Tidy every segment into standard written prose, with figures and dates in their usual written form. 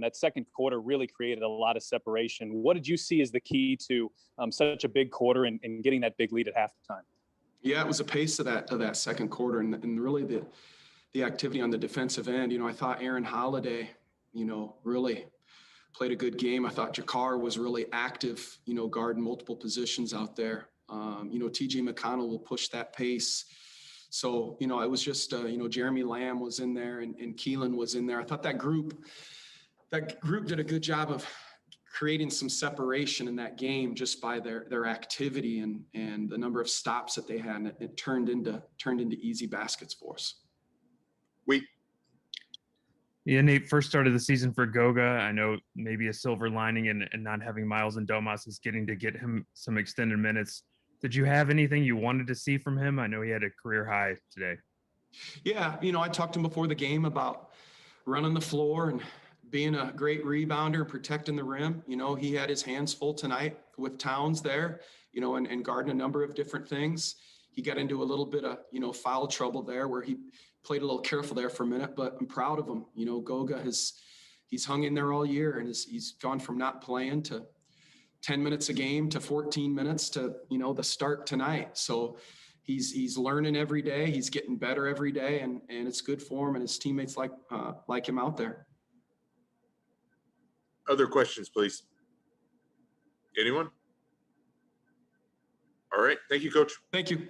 That second quarter really created a lot of separation. What did you see as the key to such a big quarter and getting that big lead at halftime? Yeah, it was the pace of that second quarter and really the activity on the defensive end. I thought Aaron Holiday, really played a good game. I thought Jakar was really active, guarding multiple positions out there. TJ McConnell will push that pace. So, it was just, Jeremy Lamb was in there and Keelan was in there. I thought that group did a good job of creating some separation in that game just by their activity and the number of stops that they had. And it turned into easy baskets for us. Yeah, Nate, first start of the season for Goga. I know maybe a silver lining and not having Miles and Domas is getting to get him some extended minutes. Did you have anything you wanted to see from him? I know he had a career high today. Yeah, I talked to him before the game about running the floor and being a great rebounder and protecting the rim. He had his hands full tonight with Towns there, and guarding a number of different things. He got into a little bit of, foul trouble there where he played a little careful there for a minute, but I'm proud of him. Goga he's hung in there all year and he's gone from not playing to 10 minutes a game to 14 minutes to, the start tonight. So he's learning every day. He's getting better every day and it's good for him and his teammates like him out there. Other questions, please. Anyone? All right. Thank you, Coach. Thank you.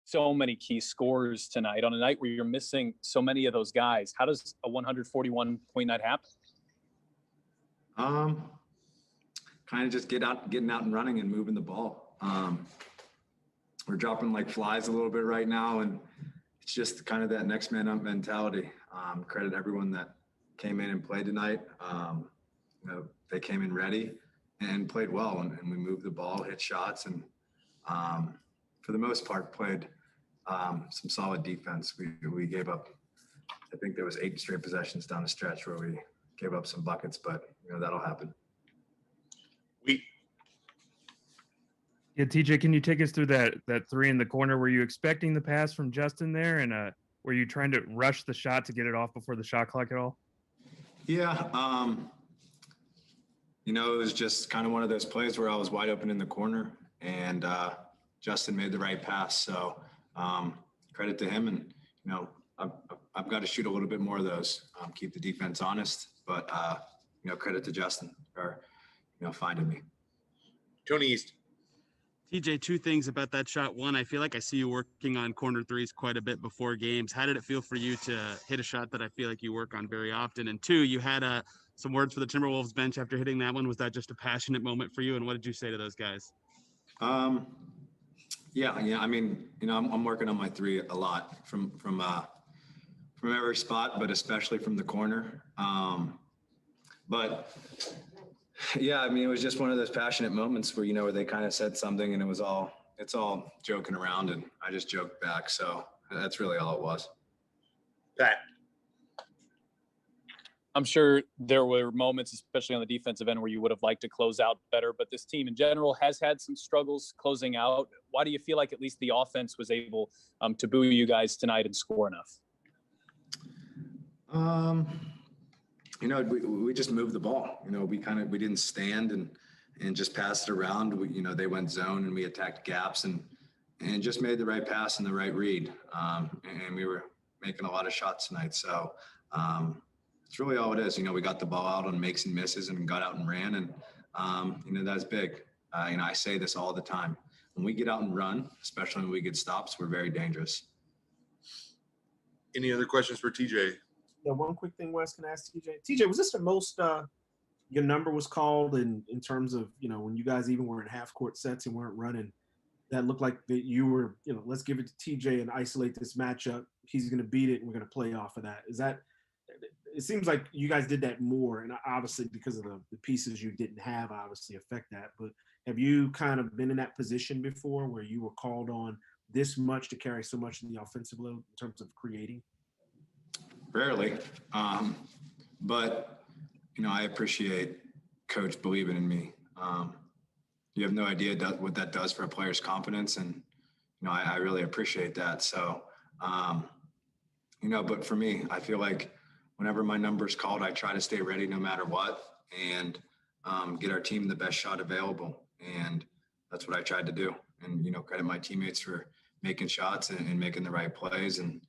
So many key scores tonight on a night where you're missing so many of those guys. How does a 141-point night happen? Kind of just getting out and running and moving the ball. We're dropping like flies a little bit right now, and it's just kind of that next man up mentality. Credit everyone that came in and played tonight. They came in ready and played well, and we moved the ball, hit shots, and for the most part played some solid defense. We gave up, I think there was 8 straight possessions down the stretch where we gave up some buckets, but that'll happen. We Yeah, TJ, can you take us through that three in the corner? Were you expecting the pass from Justin there, and were you trying to rush the shot to get it off before the shot clock at all? Yeah. It was just kind of one of those plays where I was wide open in the corner, and Justin made the right pass. So credit to him. And, I've got to shoot a little bit more of those, keep the defense honest. But, credit to Justin for, finding me. Tony East. TJ, two things about that shot. One, I feel like I see you working on corner threes quite a bit before games. How did it feel for you to hit a shot that I feel like you work on very often? And two, you had some words for the Timberwolves bench after hitting that one. Was that just a passionate moment for you? And what did you say to those guys? Yeah. I mean, I'm working on my three a lot from every spot, but especially from the corner. But yeah, I mean, it was just one of those passionate moments where, where they kind of said something and it's all joking around and I just joked back. So that's really all it was. Pat. I'm sure there were moments, especially on the defensive end, where you would have liked to close out better, but this team in general has had some struggles closing out. Why do you feel like at least the offense was able to buoy you guys tonight and score enough? We just moved the ball. We didn't stand and just passed it around. They went zone and we attacked gaps and just made the right pass and the right read. And we were making a lot of shots tonight. So it's really all it is. We got the ball out on makes and misses and got out and ran. And that's big. I say this all the time. When we get out and run, especially when we get stops, we're very dangerous. Any other questions for TJ? Yeah, one quick thing Wes can ask TJ. TJ, was this the most your number was called in terms of, when you guys even were in half court sets and weren't running, that looked like that you were, let's give it to TJ and isolate this matchup. He's going to beat it and we're going to play off of that. It seems like you guys did that more, and obviously because of the pieces you didn't have obviously affect that. But have you kind of been in that position before where you were called on this much to carry so much in the offensive load in terms of creating? Rarely. But, I appreciate Coach believing in me. You have no idea what that does for a player's confidence. And, I really appreciate that. So, but for me, I feel like whenever my number is called, I try to stay ready no matter what and get our team the best shot available. And that's what I tried to do. And, credit my teammates for making shots and making the right plays and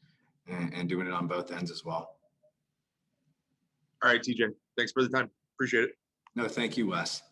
doing it on both ends as well. All right, TJ. Thanks for the time. Appreciate it. No, thank you, Wes.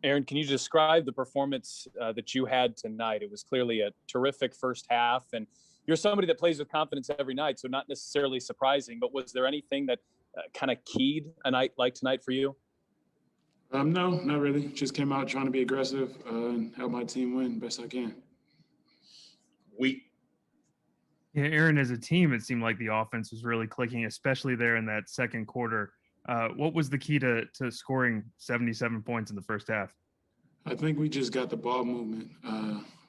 Aaron, can you describe the performance that you had tonight? It was clearly a terrific first half, and you're somebody that plays with confidence every night, so not necessarily surprising, but was there anything that kind of keyed a night like tonight for you? No, not really. Just came out trying to be aggressive and help my team win best I can. Yeah, Aaron, as a team, it seemed like the offense was really clicking, especially there in that second quarter. What was the key to scoring 77 points in the first half? I think we just got the ball movement.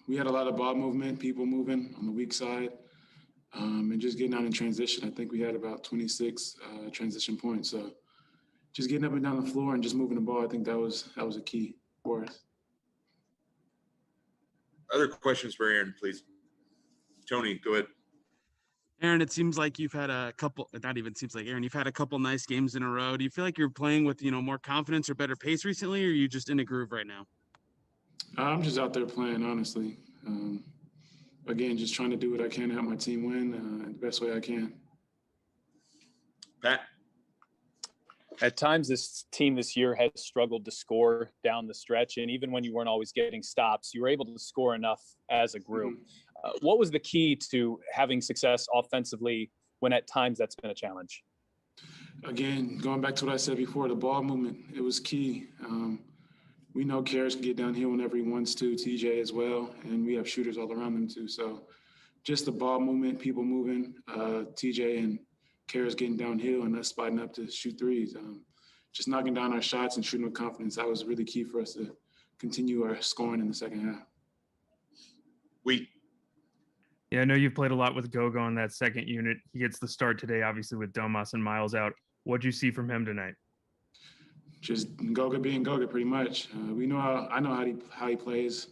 We had a lot of ball movement, people moving on the weak side, and just getting out in transition. I think we had about 26 transition points. So just getting up and down the floor and just moving the ball, I think that was a key for us. Other questions for Aaron, please. Tony, go ahead. Aaron, it seems like you've had a couple, not even seems like Aaron, you've had a couple nice games in a row. Do you feel like you're playing with, more confidence or better pace recently, or are you just in a groove right now? I'm just out there playing, honestly. Again, just trying to do what I can to help my team win the best way I can. Pat? At times, this team this year has struggled to score down the stretch, and even when you weren't always getting stops, you were able to score enough as a group. What was the key to having success offensively when at times that's been a challenge? Again, going back to what I said before, the ball movement, it was key. We know Karras can get downhill whenever he wants to, TJ as well, and we have shooters all around them too. So just the ball movement, people moving, TJ and Karras getting downhill and us spotting up to shoot threes. Just knocking down our shots and shooting with confidence, that was really key for us to continue our scoring in the second half. Yeah, I know you've played a lot with Goga in that second unit. He gets the start today, obviously, with Domas and Miles out. What'd you see from him tonight? Just Goga being Goga, pretty much. I know how he plays.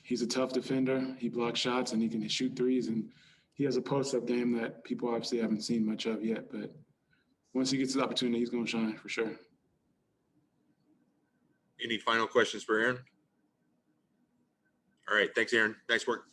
He's a tough defender. He blocks shots and he can shoot threes, and he has a post-up game that people obviously haven't seen much of yet. But once he gets the opportunity, he's going to shine for sure. Any final questions for Aaron? All right. Thanks, Aaron. Nice work.